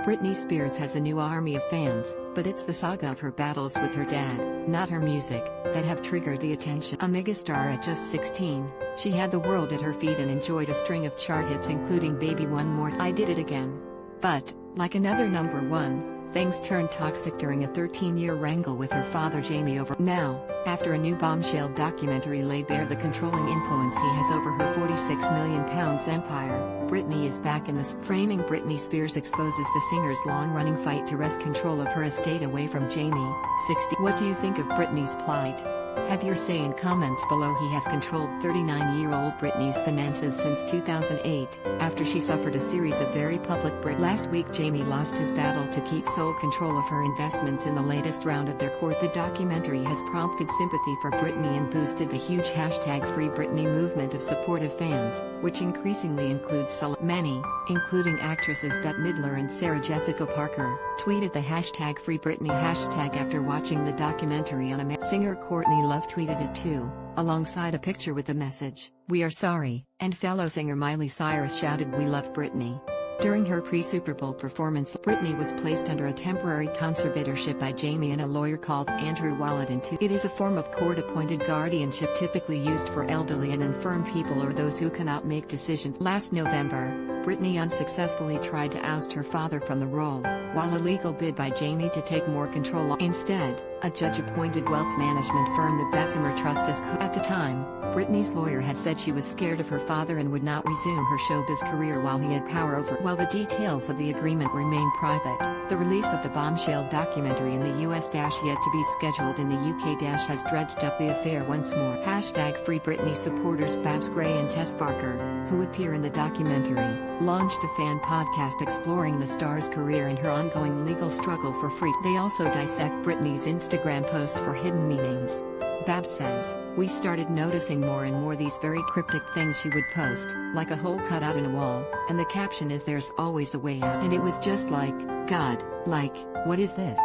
Britney Spears has a new army of fans, but it's the saga of her battles with her dad, not her music, that have triggered the attention. A megastar at just 16, she had the world at her feet and enjoyed a string of chart hits including Baby One More, I Did It Again. But, like another number one, things turned toxic during a 13-year wrangle with her father Jamie over. Now, after a new bombshell documentary laid bare the controlling influence he has over her £46 million empire, Britney is back in this. Framing Britney Spears exposes the singer's long-running fight to wrest control of her estate away from Jamie, 60. What do you think of Britney's plight? Have your say in comments below. He has controlled 39-year-old Britney's finances since 2008, after she suffered a series of very public breaks. Last week Jamie lost his battle to keep sole control of her investments in the latest round of their court. The documentary has prompted sympathy for Britney and boosted the huge #FreeBritney movement of supportive fans, which increasingly includes many, including actresses Bette Midler and Sarah Jessica Parker, tweeted the #FreeBritney hashtag after watching the documentary on a singer. Courtney Love tweeted it too, alongside a picture with the message, "We are sorry," and fellow singer Miley Cyrus shouted, "We love Britney." During her pre-Super Bowl performance, Britney was placed under a temporary conservatorship by Jamie and a lawyer called Andrew Wallet in It is a form of court-appointed guardianship typically used for elderly and infirm people or those who cannot make decisions. Last November, Britney unsuccessfully tried to oust her father from the role, while a legal bid by Jamie to take more control. Instead, a judge-appointed wealth management firm, the Bessemer Trust, as at the time, Britney's lawyer had said she was scared of her father and would not resume her showbiz career while he had power over. While the details of the agreement remain private, the release of the bombshell documentary in the US yet to be scheduled in the UK has dredged up the affair once more. #FreeBritney supporters Babs Gray and Tess Barker, who appear in the documentary, launched a fan podcast exploring the star's career and her ongoing legal struggle for free. They also dissect Britney's Instagram posts for hidden meanings. Babs says, "We started noticing more and more these very cryptic things she would post, like a hole cut out in a wall, and the caption is 'There's always a way out.' And it was just like, God, like, what is this?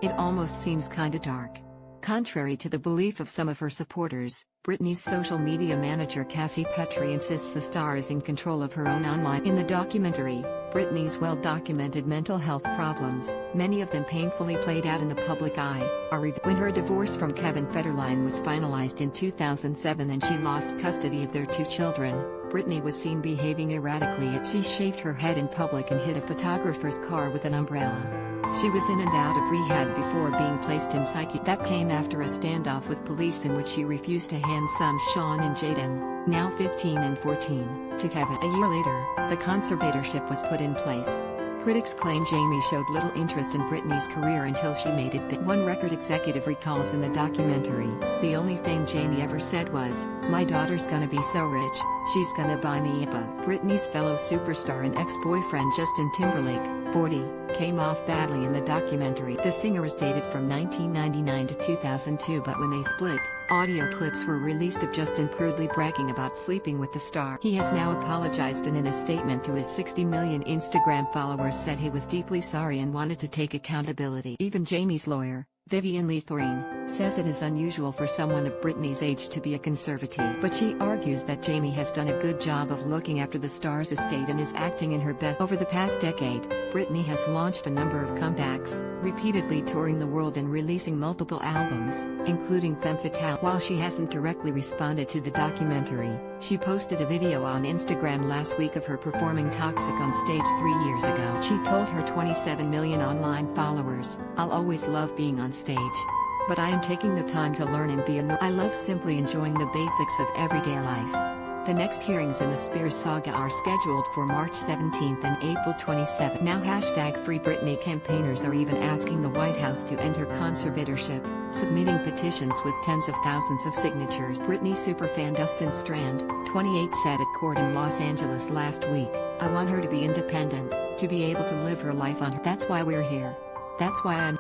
It almost seems kinda dark." Contrary to the belief of some of her supporters, Britney's social media manager Cassie Petrie insists the star is in control of her own online. In the documentary, Britney's well-documented mental health problems, many of them painfully played out in the public eye, are revealed. When her divorce from Kevin Federline was finalized in 2007 and she lost custody of their 2 children, Britney was seen behaving erratically. She shaved her head in public and hit a photographer's car with an umbrella. She was in and out of rehab before being placed in psychiatric. That came after a standoff with police in which she refused to hand sons Sean and Jaden, now 15 and 14, to Kevin. A year later, the conservatorship was put in place. Critics claim Jamie showed little interest in Britney's career until she made it big. One record executive recalls in the documentary, "The only thing Jamie ever said was, 'My daughter's gonna be so rich, she's gonna buy me a boat.'" Britney's fellow superstar and ex-boyfriend Justin Timberlake, 40, came off badly in the documentary. The singer was dated from 1999 to 2002, but when they split, audio clips were released of Justin crudely bragging about sleeping with the star. He has now apologized and in a statement to his 60 million Instagram followers said he was deeply sorry and wanted to take accountability. Even Jamie's lawyer, Vivian Leithrine, says it is unusual for someone of Britney's age to be a conservative. But she argues that Jamie has done a good job of looking after the star's estate and is acting in her best. Over the past decade, Britney has launched a number of comebacks, repeatedly touring the world and releasing multiple albums, including Femme Fatale. While she hasn't directly responded to the documentary, she posted a video on Instagram last week of her performing Toxic on stage 3 years ago. She told her 27 million online followers, "I'll always love being on stage. But I am taking the time to learn and be I love simply enjoying the basics of everyday life." The next hearings in the Spears saga are scheduled for March 17 and April 27. Now #FreeBritney campaigners are even asking the White House to end her conservatorship, submitting petitions with tens of thousands of signatures. Britney superfan Dustin Strand, 28, said at court in Los Angeles last week, "I want her to be independent, to be able to live her life on her. That's why we're here. That's why I'm